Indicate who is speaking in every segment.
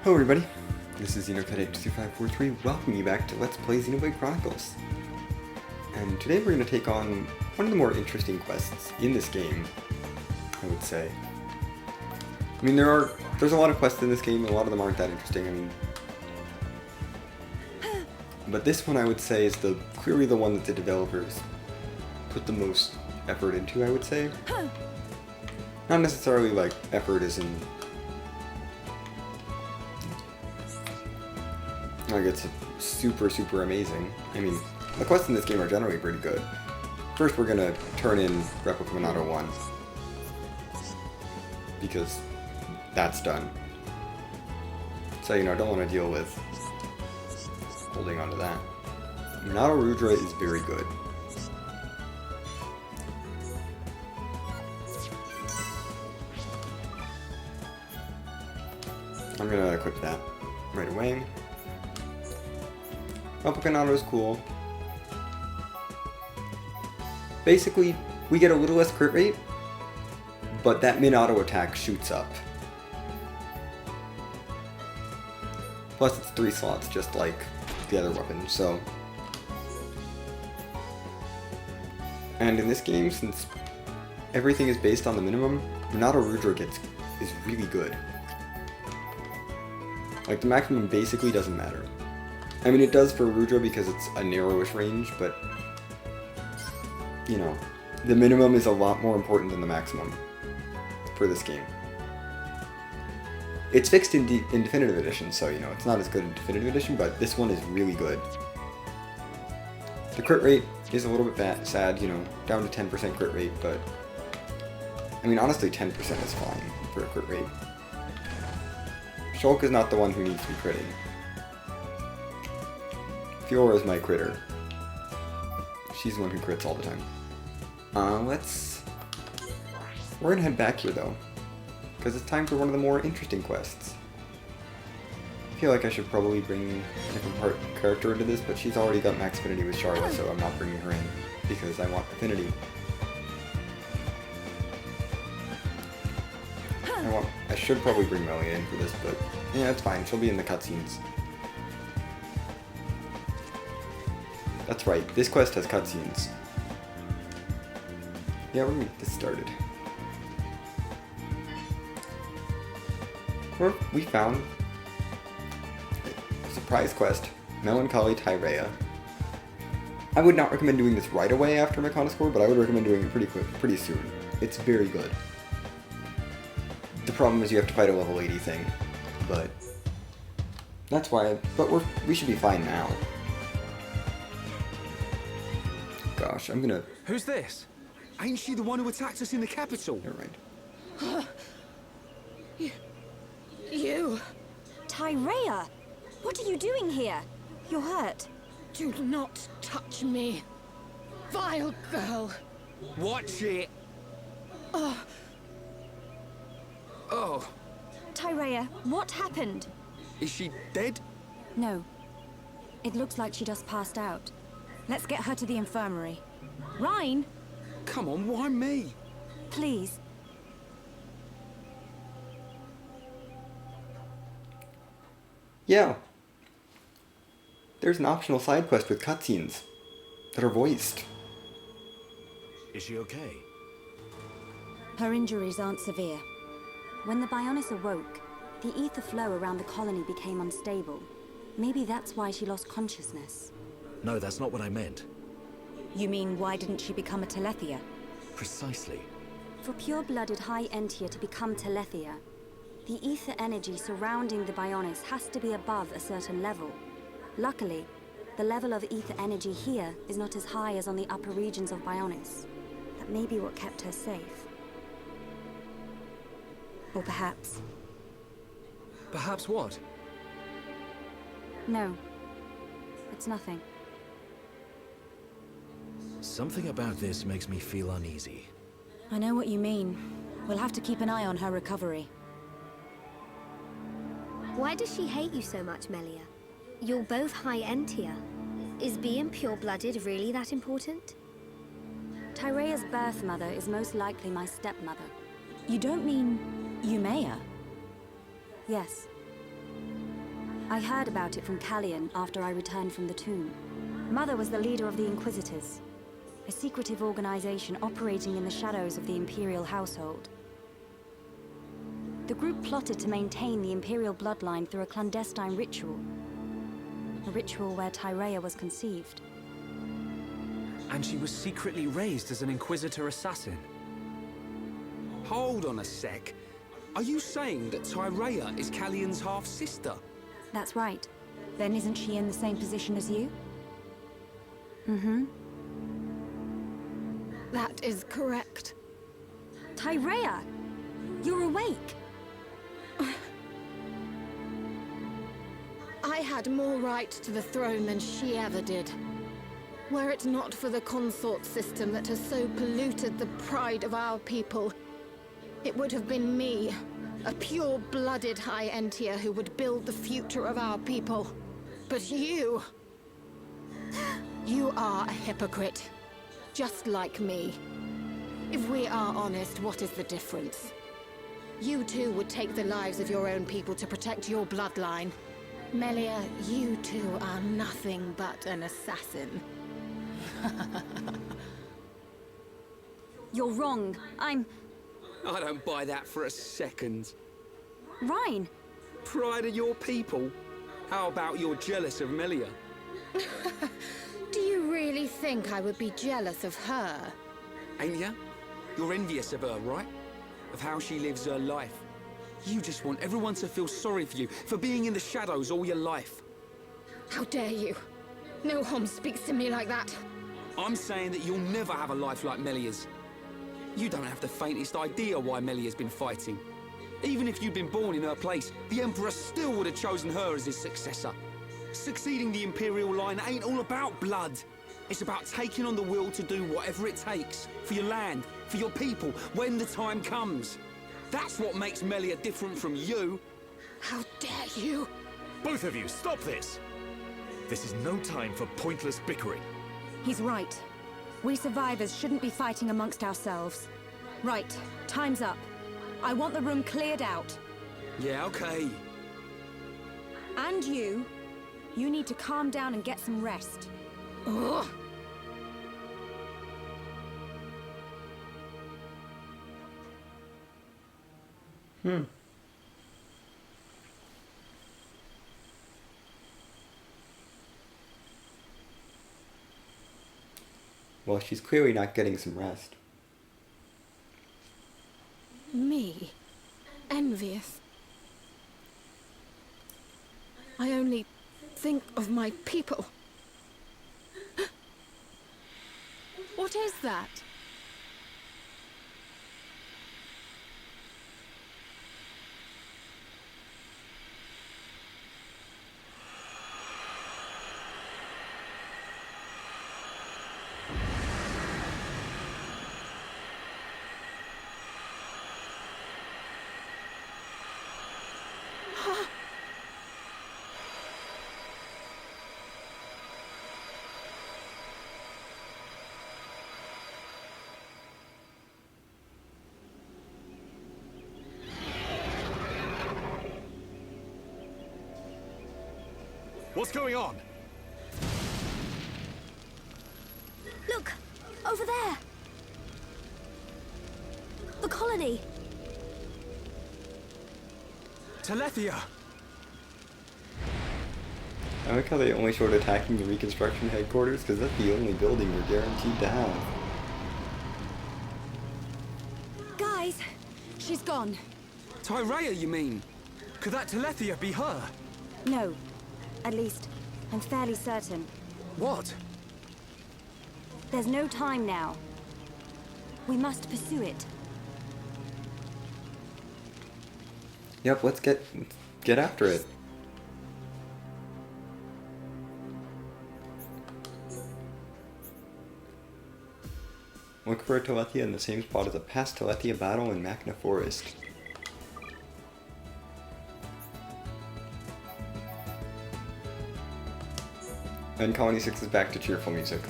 Speaker 1: Hello everybody, this is Xenoblade2543, welcoming you back to Let's Play Xenoblade Chronicles. And today we're going to take on one of the more interesting quests in this game, I would say. I mean, there's a lot of quests in this game, and a lot of them aren't that interesting, but this one I would say is clearly the one that the developers put the most effort into, I would say. Not necessarily like effort as in like it's super amazing. I mean, the quests in this game are generally pretty good. First we're gonna turn in Replica Monado 1, because that's done. So, I don't want to deal with holding on to that. Monado Rudra is very good. I'm gonna equip that right away. Replica Monado is cool. Basically, we get a little less crit rate, but that min-auto attack shoots up. Plus it's 3 slots, just like the other weapon, so... And in this game, since everything is based on the minimum, Monado Rudra is really good. Like, the maximum basically doesn't matter. I mean, it does for Rudra because it's a narrowish range, but, the minimum is a lot more important than the maximum for this game. It's fixed in Definitive Edition, so, it's not as good in Definitive Edition, but this one is really good. The crit rate is a little bit sad, down to 10% crit rate, but, I mean, honestly, 10% is fine for a crit rate. Shulk is not the one who needs to be critting. Fiora is my critter. She's the one who crits all the time. We're gonna head back here though, because it's time for one of the more interesting quests. I feel like I should probably bring a different character into this, but she's already got max affinity with Charlotte, so I'm not bringing her in, because I want affinity. I should probably bring Melia in for this, but yeah, it's fine. She'll be in the cutscenes. That's right, this quest has cutscenes. Yeah, we're gonna get this started. We found a surprise quest, Melancholy Tyrea. I would not recommend doing this right away after Mechanoscore, but I would recommend doing it pretty soon. It's very good. The problem is you have to fight a level 80 thing, but that's why. But we should be fine now. Gosh, I'm gonna.
Speaker 2: Who's this? Ain't she the one who attacked us in the capital?
Speaker 1: Never mind.
Speaker 3: You!
Speaker 4: Tyrea! What are you doing here? You're hurt.
Speaker 3: Do not touch me, vile girl!
Speaker 2: Watch it!
Speaker 3: Oh.
Speaker 2: Oh,
Speaker 4: Tyrea, what happened?
Speaker 2: is she dead?
Speaker 4: No. It looks like she just passed out. Let's get her to the infirmary. Rhine!
Speaker 2: Come on, why me?
Speaker 4: Please.
Speaker 1: Yeah. There's an optional side quest with cutscenes that are voiced.
Speaker 2: Is she okay?
Speaker 4: Her injuries aren't severe. When the Bionis awoke, the ether flow around the colony became unstable. Maybe that's why she lost consciousness.
Speaker 5: No, that's not what I meant.
Speaker 4: You mean, why didn't she become a Telethia?
Speaker 5: Precisely.
Speaker 4: For pure-blooded high Entia to become Telethia, the ether energy surrounding the Bionis has to be above a certain level. Luckily, the level of ether energy here is not as high as on the upper regions of Bionis. That may be what kept her safe. Or perhaps...
Speaker 2: Perhaps what?
Speaker 4: No. It's nothing.
Speaker 5: Something about this makes me feel uneasy.
Speaker 4: I know what you mean. We'll have to keep an eye on her recovery.
Speaker 6: Why does she hate you so much, Melia? You're both high Entia. Is being pure-blooded really that important?
Speaker 4: Tyrea's birth mother is most likely my stepmother. You don't mean Umea? Yes. I heard about it from Callian after I returned from the tomb. Mother was the leader of the Inquisitors, a secretive organization operating in the shadows of the Imperial household. The group plotted to maintain the Imperial bloodline through a clandestine ritual. A ritual where Tyrea was conceived.
Speaker 2: And she was secretly raised as an Inquisitor assassin. Hold on a sec. Are you saying that Tyrea is Callian's half-sister?
Speaker 4: That's right. Then isn't she in the same position as you? Mm-hmm.
Speaker 3: That is correct.
Speaker 4: Tyrea! You're awake!
Speaker 3: I had more right to the throne than she ever did. Were it not for the consort system that has so polluted the pride of our people, it would have been me, a pure-blooded High Entier who would build the future of our people. But you... you are a hypocrite. Just like me. If we are honest, what is the difference? You too would take the lives of your own people to protect your bloodline. Melia, you too are nothing but an assassin.
Speaker 4: You're wrong.
Speaker 2: I don't buy that for a second.
Speaker 4: Rhine!
Speaker 2: Pride of your people? How about you're jealous of Melia?
Speaker 3: Do you really think I would be jealous of her?
Speaker 2: Ain't ya? You're envious of her, right? Of how she lives her life. You just want everyone to feel sorry for you for being in the shadows all your life.
Speaker 3: How dare you? No Hom speaks to me like that.
Speaker 2: I'm saying that you'll never have a life like Melia's. You don't have the faintest idea why Melia's been fighting. Even if you'd been born in her place, the Emperor still would have chosen her as his successor. Succeeding the Imperial line ain't all about blood. It's about taking on the will to do whatever it takes. For your land, for your people, when the time comes. That's what makes Melia different from you.
Speaker 3: How dare you?
Speaker 7: Both of you, stop this! This is no time for pointless bickering.
Speaker 8: He's right. We survivors shouldn't be fighting amongst ourselves. Right, time's up. I want the room cleared out.
Speaker 2: Yeah, okay.
Speaker 8: And you need to calm down and get some rest.
Speaker 3: Ugh.
Speaker 1: Well, she's clearly not getting some rest.
Speaker 3: Me? Envious? I only think of my people. What is that?
Speaker 7: What's going on?
Speaker 6: Look! Over there! The colony!
Speaker 2: Telethia!
Speaker 1: I like how they only showed attacking the reconstruction headquarters, because that's the only building we're guaranteed to have.
Speaker 8: Guys, she's gone.
Speaker 2: Tyrea, you mean? Could that Telethia be her?
Speaker 4: No. At least, I'm fairly certain.
Speaker 2: What?
Speaker 4: There's no time now. We must pursue it.
Speaker 1: Yep, let's get after it. Look for a Telethia in the same spot as a past Telethia battle in Machna Forest. And Colony 6 is back to cheerful music.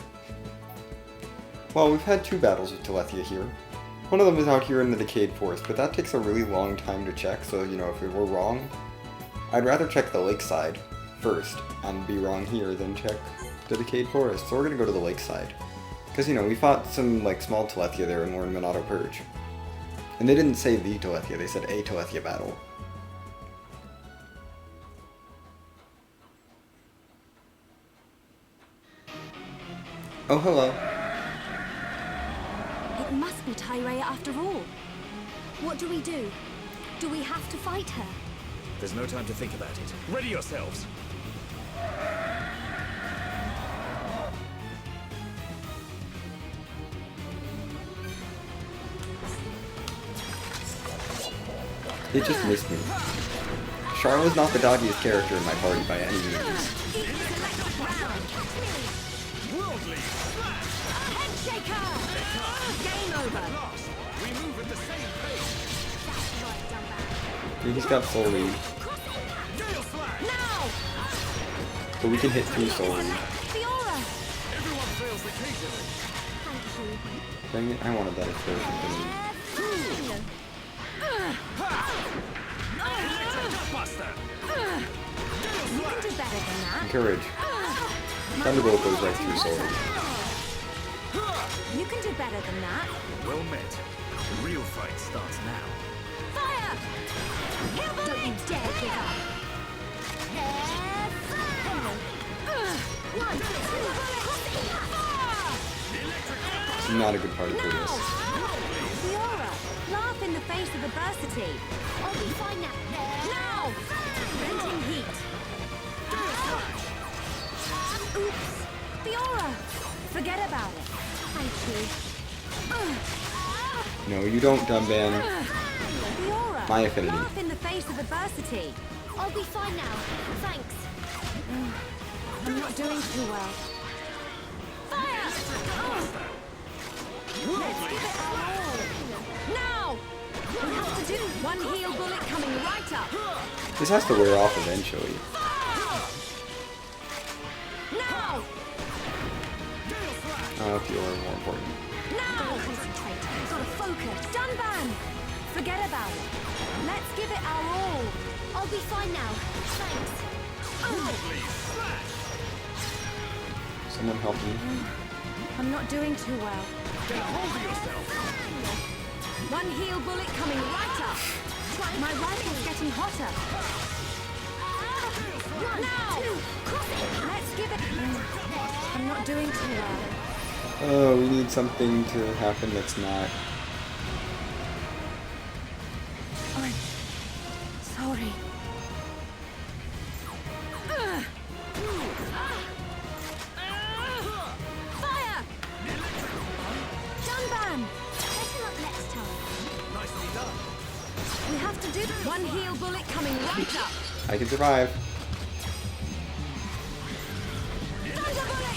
Speaker 1: Well, we've had 2 battles with Telethia here. One of them is out here in the Decayed Forest, but that takes a really long time to check, so, you know, if we were wrong, I'd rather check the lakeside. first and be wrong here, then check the Decayed Forest. So we're gonna go to the lakeside. Because, you know, we fought some, like, small Telethia there when we're in Monado Purge. And they didn't say the Telethia, they said a Telethia battle. Oh, hello.
Speaker 4: It must be Tyrea after all.
Speaker 6: What do we do? Do we have to fight her?
Speaker 5: There's no time to think about it.
Speaker 7: Ready yourselves.
Speaker 1: It just missed me. Charlotte's not the doggiest character in my party by any means.
Speaker 7: Worldly
Speaker 8: Head shaker! Game over!
Speaker 7: we move at the same pace.
Speaker 1: He's got Soul Reed,
Speaker 7: Gale slash.
Speaker 8: Now!
Speaker 1: but we can hit through Soul Reed.
Speaker 8: Fiora!
Speaker 7: Everyone fails occasionally.
Speaker 1: Dang it, I wanted that explosion thing.
Speaker 7: Buster.
Speaker 8: You can do better than that.
Speaker 1: Courage. Thunderbolt goes right through Soul Reed.
Speaker 8: You can do better than that.
Speaker 7: Well met. The real fight starts now.
Speaker 8: Fire!
Speaker 6: Don't you dare give up. One, two,
Speaker 1: Not a good party for this.
Speaker 4: Fiora, laugh in the face of adversity.
Speaker 6: I'll be fine now.
Speaker 8: Now!
Speaker 4: Venting heat.
Speaker 8: Oops! Fiora! Forget about it.
Speaker 6: Thank you.
Speaker 1: No, you don't, Dumban.
Speaker 4: Fiora,
Speaker 1: My affinity.
Speaker 4: laugh in the face of adversity.
Speaker 6: I'll be fine now. Thanks.
Speaker 4: I'm not doing too well.
Speaker 8: Fire!
Speaker 4: Let's give it our all.
Speaker 8: Now!
Speaker 4: We have to do
Speaker 8: One heal bullet coming right up.
Speaker 1: This has to wear off eventually.
Speaker 8: Now!
Speaker 1: Oh, if you are more important.
Speaker 8: Now!
Speaker 6: Concentrate.
Speaker 4: Gotta focus. Dunban! Forget about it. Let's give it our all.
Speaker 6: I'll be fine now. Thanks.
Speaker 1: Someone help me.
Speaker 4: I'm not doing too well.
Speaker 7: Get a hold of yourself.
Speaker 8: One heal bullet coming right up.
Speaker 4: My rifle's getting hotter.
Speaker 8: Now!
Speaker 4: Let's give it... I'm not doing too well.
Speaker 1: Oh, we need something to happen that's not.
Speaker 4: I'm sorry.
Speaker 8: Fire!
Speaker 4: Dunban!
Speaker 6: Better luck next time.
Speaker 7: Nicely done.
Speaker 4: We have to do...
Speaker 8: One heal bullet coming right up.
Speaker 1: I can survive.
Speaker 8: Thunder bullet!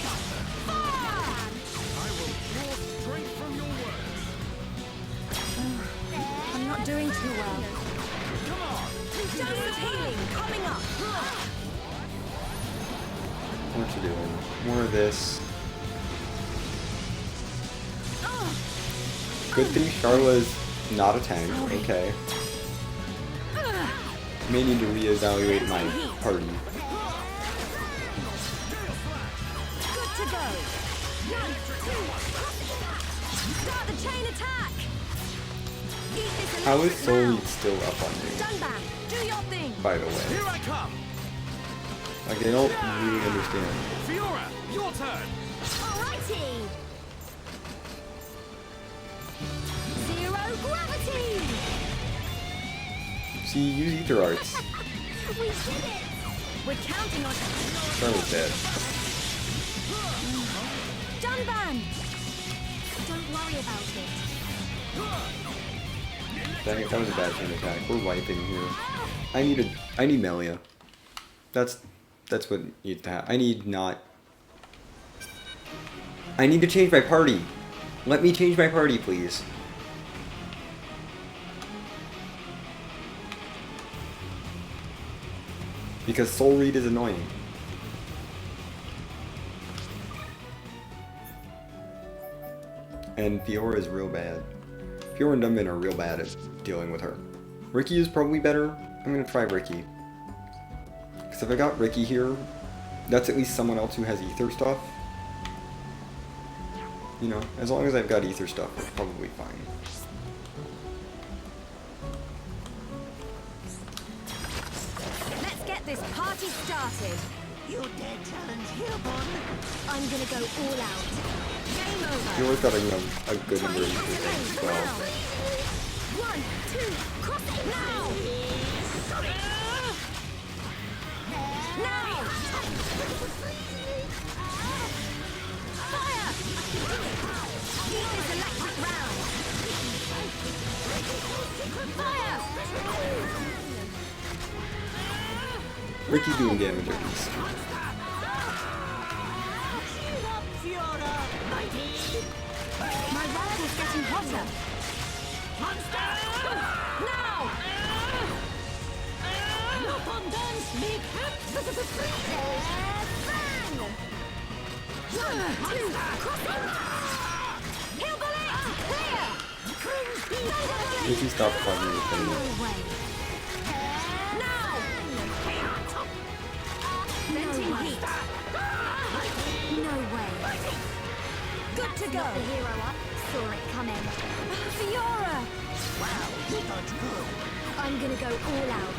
Speaker 8: Fire!
Speaker 7: I will draw strength from your words.
Speaker 4: I'm not doing too well.
Speaker 7: Come on.
Speaker 8: Dose of healing coming up.
Speaker 1: What you doing? More of this. Good thing Charlotte's not a tank. Okay. May need to reevaluate my party.
Speaker 8: Good to go. 1, 2. Start the chain attack. Eat this
Speaker 1: How is
Speaker 8: electric
Speaker 1: Soul
Speaker 8: round.
Speaker 1: Reed still up on me,
Speaker 8: Dunban, do your thing.
Speaker 1: by the way?
Speaker 7: Here I come.
Speaker 1: Like, I don't really understand.
Speaker 7: Fiora, your turn.
Speaker 6: Alrighty. Zero gravity.
Speaker 1: See, use Ether Arts.
Speaker 6: We did it.
Speaker 8: We're counting on
Speaker 1: Charlotte's dead.
Speaker 8: Dunban.
Speaker 6: Don't worry about it.
Speaker 1: Dang it, that was a bad chain attack. We're wiping here. I need Melia. That's what needs to happen. I need to change my party. Let me change my party, please. Because Soul Reed is annoying. And Fiora is real bad. Fiora and Dunban are real bad at dealing with her. Ricky is probably better. I'm gonna try Ricky. Because Because if I got Ricky here, that's at least someone else who has ether stuff. You know, as long as I've got ether stuff, it's probably fine.
Speaker 8: Let's get this party started.
Speaker 9: You dare challenge Hillborn? I'm gonna go all out.
Speaker 8: Game over.
Speaker 1: You always got a, you know, a good number of ether things as well.
Speaker 8: 1, 2, cross it now! Now! Fire! Use this electric round! Fire!
Speaker 1: Ricky's doing damage at least.
Speaker 8: My rifle's getting hotter! Now! Look on Dun's big hands! Bang! 1, 2, cross it! Heal bullet! Clear!
Speaker 1: Ricky stopped fighting with him.
Speaker 8: Now! Venting heat!
Speaker 6: No way.
Speaker 8: Good to go!
Speaker 6: The hero up. Saw it coming.
Speaker 8: Fiora!
Speaker 9: Wow, you got good.
Speaker 6: I'm gonna go all out.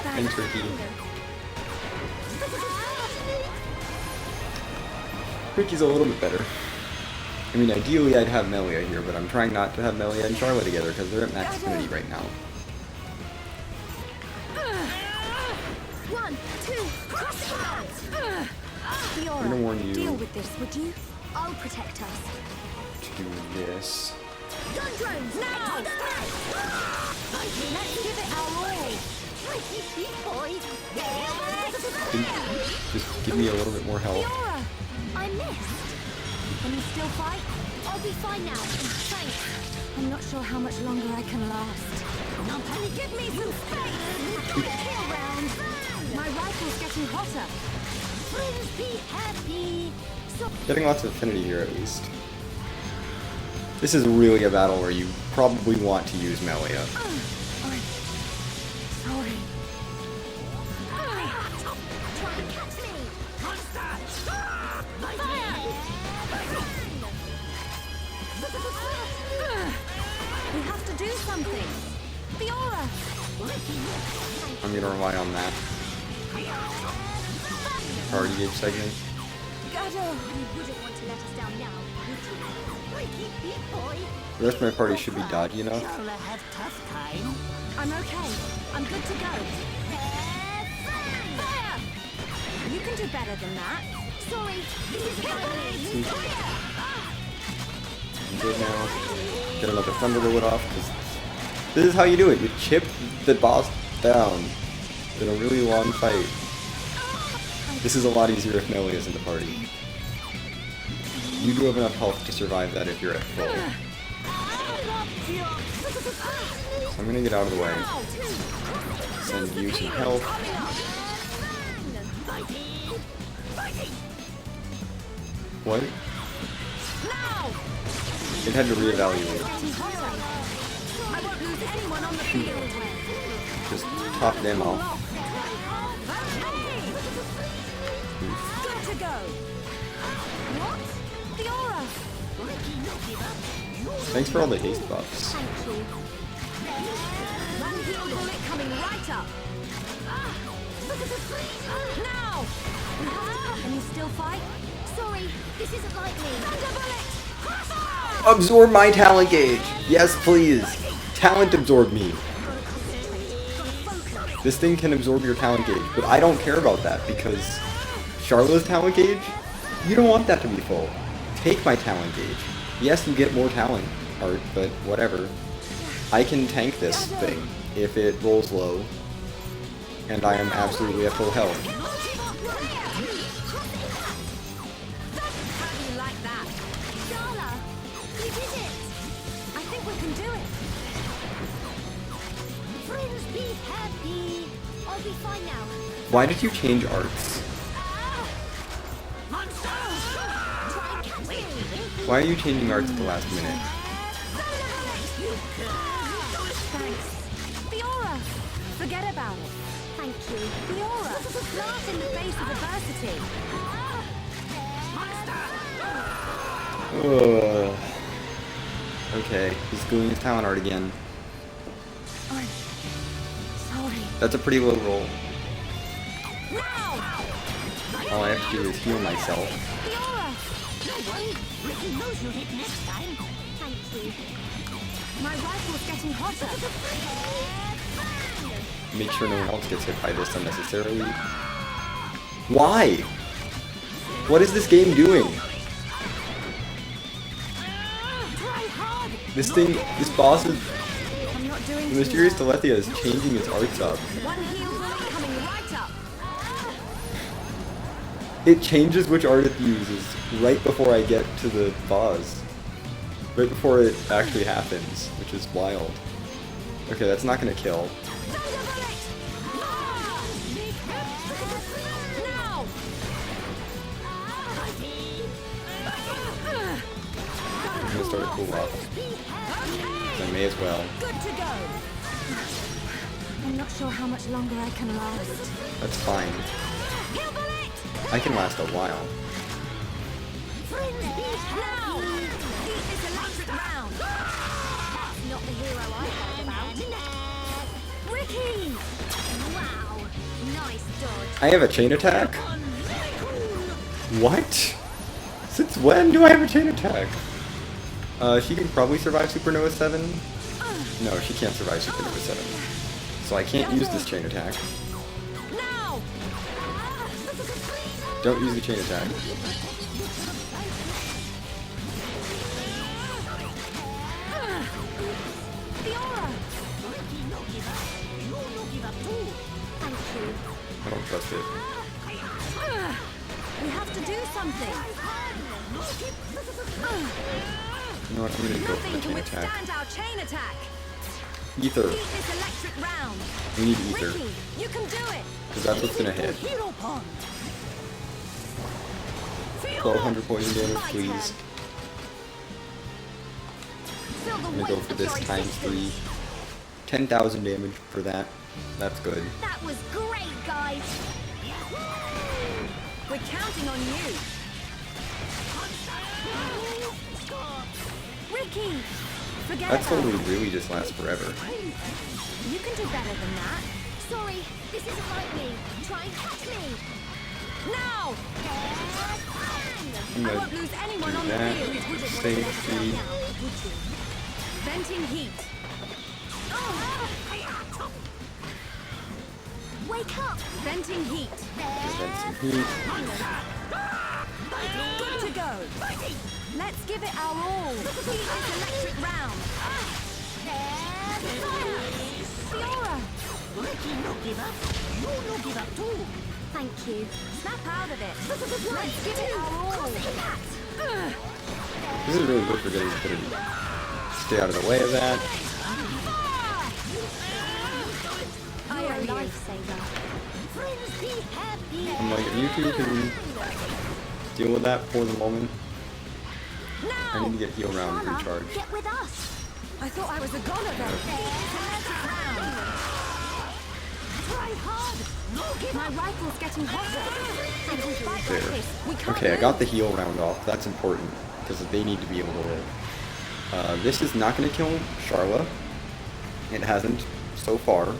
Speaker 1: Thanks, Ricky. Ricky's a little bit better. I mean, ideally I'd have Melia here, but I'm trying not to have Melia and Charlotte together because they're at max affinity right now.
Speaker 8: 1, 2, cross it out!
Speaker 1: I'm gonna warn you
Speaker 8: Deal with this, would you?
Speaker 6: I'll protect us.
Speaker 1: to do this.
Speaker 8: Gun drones, now! Let's give it our all!
Speaker 1: Just give me a little bit more help.
Speaker 8: Fiora!
Speaker 6: I missed.
Speaker 8: Can you still fight?
Speaker 6: I'll be fine now. Thanks.
Speaker 8: I'm not sure how much longer I can last. Give me some space! Kill round! My rifle's getting hotter!
Speaker 6: Friends be happy.
Speaker 1: Getting lots of affinity here at least. This is really a battle where you probably want to use Melia.
Speaker 8: I'm sorry.
Speaker 6: Try and catch me.
Speaker 8: We have to do something! Fiora!
Speaker 1: I'm gonna rely on that. Party gauge segment.
Speaker 8: Gado!
Speaker 6: You wouldn't want to let us down now, would you?
Speaker 1: The rest of my party should be dodgy enough.
Speaker 9: You'll have tough time.
Speaker 8: I'm okay. I'm good to go. Fire! You can do better than that.
Speaker 6: Sorry. This is
Speaker 1: Good now. Get another thunder bullet off, because this is how you do it. You chip the boss down in a really long fight. This is a lot easier if Melia is in the party. You do have enough health to survive that if you're at full. So I'm gonna get out of the way. Send you some health. What? It had to reevaluate.
Speaker 8: I won't lose anyone on the field.
Speaker 1: Just top them off.
Speaker 8: Good to go. What? Fiora!
Speaker 1: Thanks for all the haste buffs.
Speaker 6: Thank you.
Speaker 8: One heal bullet coming right up. Now! Can you still fight?
Speaker 6: Sorry, this isn't like me.
Speaker 8: Thunder bullet!
Speaker 1: Absorb my talent gauge! Yes, please! Talent absorb me! This thing can absorb your talent gauge, but I don't care about that because Charlotte's talent gauge? You don't want that to be full. Take my talent gauge. Yes, you get more talent art, but whatever. I can tank this thing if it rolls low, and I am absolutely at full health.
Speaker 8: How do you like that?
Speaker 6: Darla, you did it.
Speaker 8: I think we can do it.
Speaker 6: Friends be happy. I'll be fine now.
Speaker 1: Why did you change arts?
Speaker 6: Try and catch me.
Speaker 1: Why are you changing arts at the last minute?
Speaker 8: Thanks. Fiora! Forget about it.
Speaker 6: Thank you.
Speaker 8: Fiora! Laugh in the face of adversity.
Speaker 1: Ugh. Okay, he's doing his talent art again.
Speaker 8: I'm sorry.
Speaker 1: That's a pretty low roll.
Speaker 8: Now!
Speaker 1: All I have to do is heal myself.
Speaker 8: Fiora!
Speaker 9: Ricky knows you'll hit next time.
Speaker 6: Thank you.
Speaker 8: My rifle's getting hotter.
Speaker 1: Make sure no one else gets hit by this unnecessarily. Why? What is this game doing? This boss is...
Speaker 8: I'm not doing
Speaker 1: The mysterious Tyrea is changing its arts up.
Speaker 8: one heal bullet coming right up.
Speaker 1: It changes which art it uses right before I get to the boss. Right before it actually happens, which is wild. Okay, that's not gonna kill.
Speaker 8: Now!
Speaker 1: I'm gonna start to cool off. So I may as well.
Speaker 8: Good to go. I'm not sure how much longer I can last.
Speaker 1: That's fine.
Speaker 8: Heal bullet!
Speaker 1: I can last a while.
Speaker 8: Now! Beat this electric round!
Speaker 6: Not the hero I heard about.
Speaker 8: Ricky!
Speaker 6: Wow. Nice dodge.
Speaker 1: I have a chain attack? What? Since when do I have a chain attack? She can probably survive Supernova 7? No, she can't survive Supernova 7. So I can't use this chain attack.
Speaker 8: Now!
Speaker 1: Don't use the chain attack.
Speaker 8: Fiora!
Speaker 6: Thank you.
Speaker 1: I don't trust it.
Speaker 8: We have to do something.
Speaker 1: You know what, I'm gonna go for
Speaker 8: Nothing
Speaker 1: the
Speaker 8: can
Speaker 1: chain attack.
Speaker 8: withstand our chain attack.
Speaker 1: Ether.
Speaker 8: Beat this electric round.
Speaker 1: We need ether.
Speaker 8: Ricky, you can do it.
Speaker 1: Because that's what's gonna hit.
Speaker 9: Hero pond.
Speaker 1: 1200 poison damage,
Speaker 8: My
Speaker 1: please.
Speaker 8: turn. Feel the
Speaker 1: I'm gonna go
Speaker 8: weight
Speaker 1: for
Speaker 8: of
Speaker 1: this
Speaker 8: your
Speaker 1: times
Speaker 8: existence.
Speaker 1: 3. 10,000 damage for that. That's good.
Speaker 6: That was great, guys.
Speaker 8: We're counting on you. Ricky, forget
Speaker 1: That
Speaker 8: about
Speaker 1: totally
Speaker 8: it.
Speaker 1: really just lasts forever.
Speaker 8: You can do better than that.
Speaker 6: Sorry, this isn't like me. Try and catch me.
Speaker 8: Now!
Speaker 1: I'm
Speaker 8: I
Speaker 1: gonna
Speaker 8: won't lose anyone
Speaker 1: do
Speaker 8: on the
Speaker 1: that.
Speaker 8: field.
Speaker 1: Save speed.
Speaker 8: Venting heat.
Speaker 6: Wake up.
Speaker 8: Venting heat.
Speaker 1: Prevent some heat.
Speaker 8: Good to go. Let's give it our all. Beat this electric round. Fiora!
Speaker 9: Ricky no give up. You no give up too.
Speaker 6: Thank you.
Speaker 8: Snap out of it. Let's give it our all.
Speaker 1: This is really good for getting ability. Stay out of the way of that.
Speaker 6: You're a lifesaver.
Speaker 9: Friends be happy.
Speaker 1: I'm like, if you two can deal with that for the moment, I
Speaker 8: Now!
Speaker 1: need to get heal round recharge.
Speaker 6: Get with us.
Speaker 8: I thought I was a goner then.
Speaker 9: Try hard. No give
Speaker 8: My
Speaker 9: up.
Speaker 8: rifle's getting hotter. If we fight like
Speaker 1: There.
Speaker 8: this, we can't
Speaker 1: Okay, I
Speaker 8: move.
Speaker 1: got the heal round off. That's important, because they need to be able to live. This is not going to kill Charla. It hasn't so far.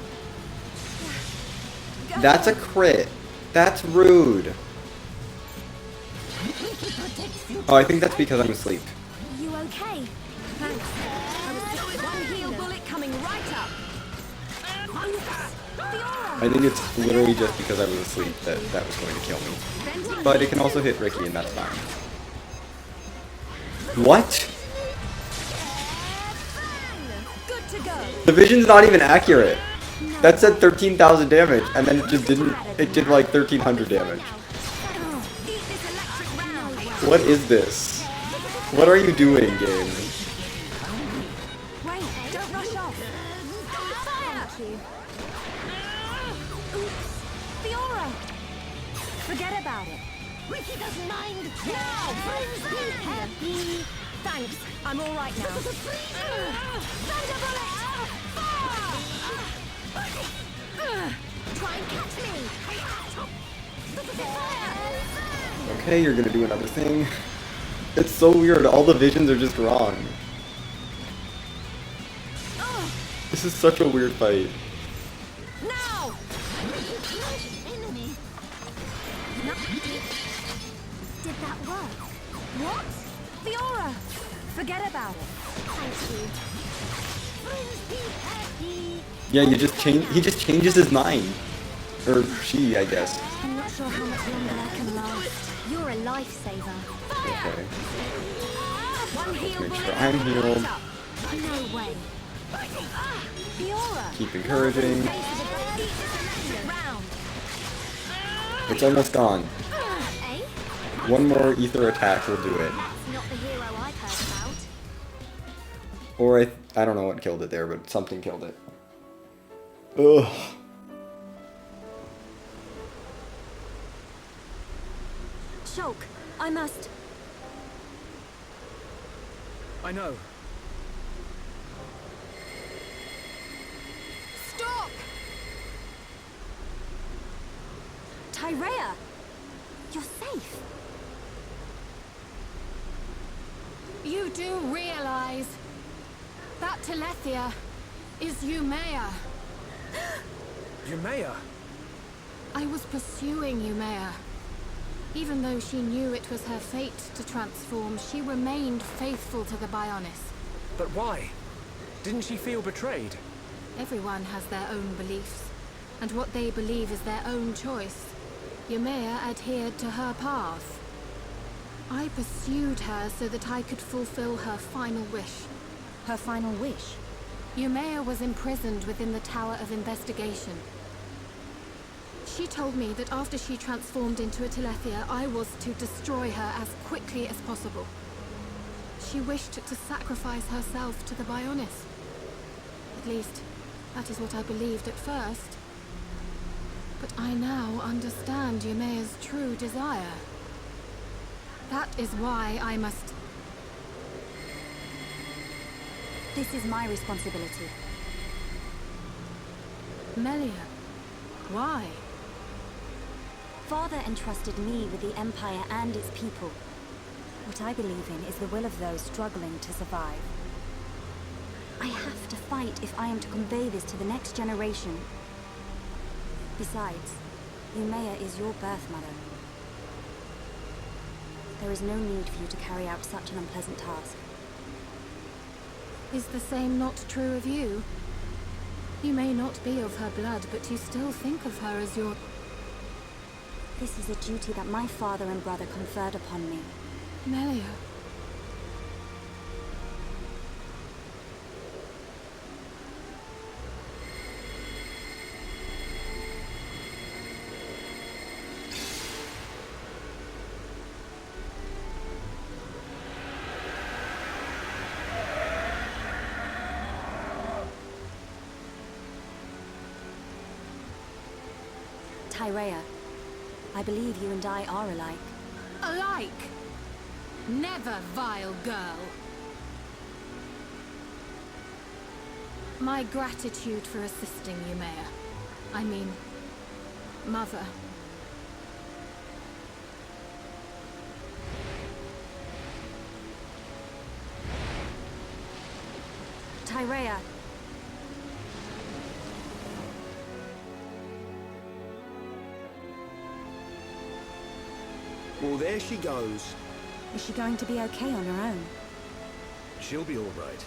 Speaker 1: That's a crit. That's rude. Oh, I think that's because I'm asleep.
Speaker 6: You okay?
Speaker 8: Thanks. I was just one heal bullet coming right up. Fiora!
Speaker 1: I think it's literally just because I was asleep that that was going to kill me.
Speaker 8: Venting
Speaker 1: But it
Speaker 8: heat.
Speaker 1: can also hit Ricky, and that's fine. What?
Speaker 8: Good to go.
Speaker 1: The vision's not even accurate. That said 13,000 damage, and then it just didn't. It did like 1,300 damage.
Speaker 8: Beat this electric round.
Speaker 1: What is this? What are you doing, game?
Speaker 8: Wait, don't rush off.
Speaker 6: Thank you.
Speaker 8: Fiora! Forget about it.
Speaker 9: Ricky doesn't mind. Now, friends be happy.
Speaker 8: Thanks. I'm all right now.
Speaker 6: Try and catch me!
Speaker 1: Okay, you're gonna do another thing. It's so weird, all the visions are just wrong. This is such a weird fight.
Speaker 8: Now!
Speaker 6: Did that work?
Speaker 8: What? The aura! Forget about it.
Speaker 6: Thank you.
Speaker 1: Yeah, he just changes his mind. Or she, I guess.
Speaker 6: I'm not sure how much longer I can last. You're a lifesaver.
Speaker 1: Okay.
Speaker 8: One heal
Speaker 1: Make
Speaker 8: bullet.
Speaker 1: sure I'm healed.
Speaker 6: No way.
Speaker 8: The aura.
Speaker 1: Keep encouraging.
Speaker 8: Round.
Speaker 1: It's almost gone.
Speaker 6: Eh?
Speaker 1: One more ether attack will do it.
Speaker 6: That's not the hero I've heard about.
Speaker 1: Or I don't know what killed it there, but something killed it. Ugh.
Speaker 8: Shulk, I must.
Speaker 7: I know.
Speaker 8: Stop! Tyrea! You're safe.
Speaker 3: You do realize that Telethia is Umea.
Speaker 7: Umea?
Speaker 3: I was pursuing Umea. Even though she knew it was her fate to transform, she remained faithful to the Bionis.
Speaker 7: But why? Didn't she feel betrayed?
Speaker 3: Everyone has their own beliefs, and what they believe is their own choice. Umea adhered to her path. I pursued her so that I could fulfill her final wish.
Speaker 8: Her final wish?
Speaker 3: Umea was imprisoned within the Tower of Investigation. She told me that after she transformed into a Telethia, I was to destroy her as quickly as possible. She wished to sacrifice herself to the Bionis. At least, that is what I believed at first. But I now understand Umea's true desire. That is why I must...
Speaker 4: This is my responsibility.
Speaker 3: Melia, why?
Speaker 4: Father entrusted me with the Empire and its people. What I believe in is the will of those struggling to survive. I have to fight if I am to convey this to the next generation. Besides, Umea is your birth mother. There is no need for you to carry out such an unpleasant task.
Speaker 3: Is the same not true of you? You may not be of her blood, but you still think of her as your...
Speaker 4: This is a duty that my father and brother conferred upon me.
Speaker 3: Melia.
Speaker 4: Tyrea, I believe you and I are alike.
Speaker 3: Alike? Never, vile girl. My gratitude for assisting Umea. I mean, Mother.
Speaker 4: Tyrea.
Speaker 2: Well, there she goes.
Speaker 8: Is she going to be okay on her own?
Speaker 7: She'll be all right.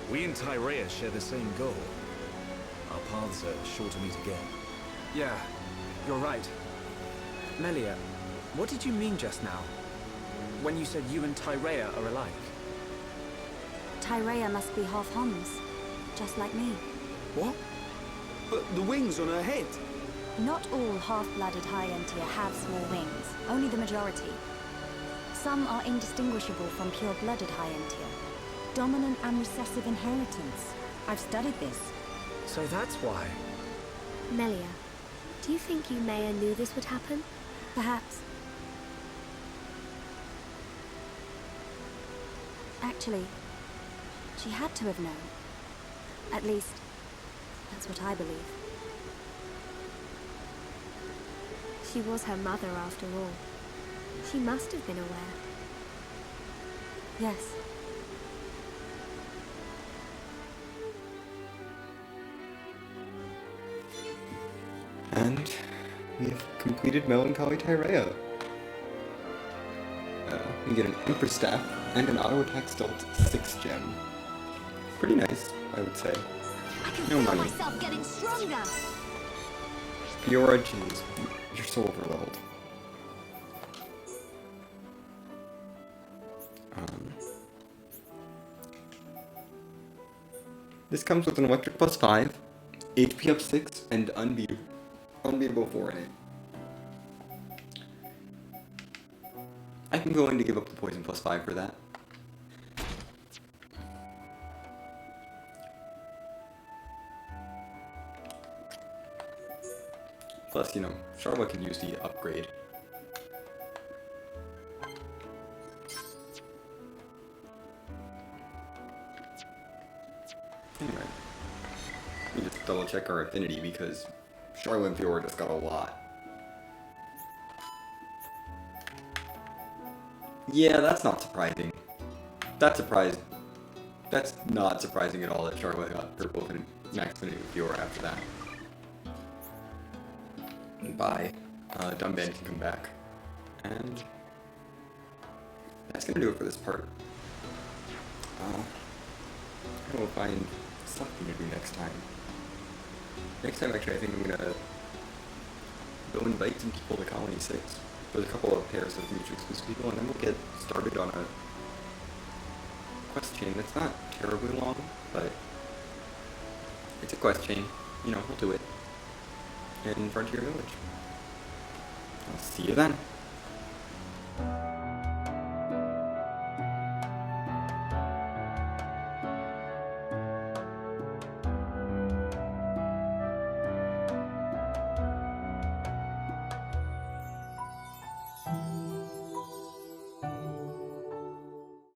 Speaker 7: We and Tyrea share the same goal. Our paths are sure to meet again.
Speaker 10: Yeah, you're right. Melia, what did you mean just now? When you said you and Tyrea are alike?
Speaker 4: Tyrea must be half Homs, just like me.
Speaker 2: What? But the wings on her head.
Speaker 4: Not all half-blooded High-Entier have small wings, only the majority. Some are indistinguishable from pure-blooded High-Entier.
Speaker 8: Dominant and recessive inheritance. I've studied this.
Speaker 10: So that's why.
Speaker 6: Melia, do you think Umea knew this would happen?
Speaker 4: Perhaps. Actually, she had to have known. At least, that's what I believe.
Speaker 6: She was her mother after all. She must have been aware.
Speaker 4: Yes.
Speaker 1: And we have completed Melancholy Tyrea. We get an Empress Staff and an Auto Attack Stealth 6 gem. Pretty nice, I would say.
Speaker 9: I can
Speaker 1: No
Speaker 9: feel
Speaker 1: money.
Speaker 9: myself getting stronger.
Speaker 1: Fiora, jeez, you're so overleveled. This comes with an Electric plus 5, HP up 6, and Unbeatable 4 in it. I can go in to give up the Poison plus 5 for that. Plus, you know, Charlotte can use the upgrade. Anyway, let me just double check our affinity because Charlotte and Fiora just got a lot. Yeah, that's not surprising. That's not surprising at all that Charlotte got purple and max affinity with Fiora after that. Bye. Dumban can come back. And that's gonna do it for this part. I will find something to do next time. Next time, actually, I think I'm gonna go invite some people to Colony 6. There's a couple of pairs of mutually exclusive people, and then we'll get started on a quest chain that's not terribly long, but it's a quest chain. You know, we'll do it in Frontier Village. I'll see you then.